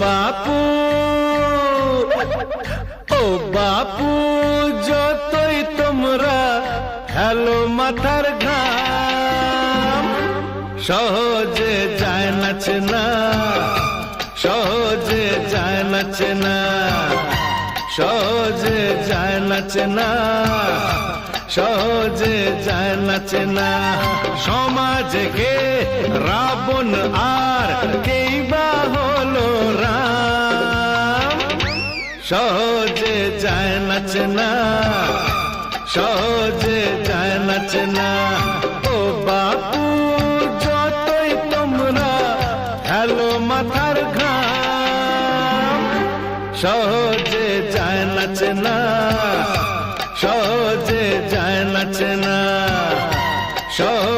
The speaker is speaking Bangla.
বাপু, ও বাপু, যতই তোমরা হেলো মাথার ঘাম, সহজে যায় নাচে না, সহজে যায় নাচে না, সহজে যায় নাচে না, সহজে যায় নাচে না। সমাজে কে রাবণ আর কেই বা হলো রাম, সহজে যায় নাচে না, সহজে যায় নাচে না। ও বাপু, যতই তোমরা হেলো মাথার ঘাম, সহজে যায় নাচে না, সহজে যায় নাচে না, সহজে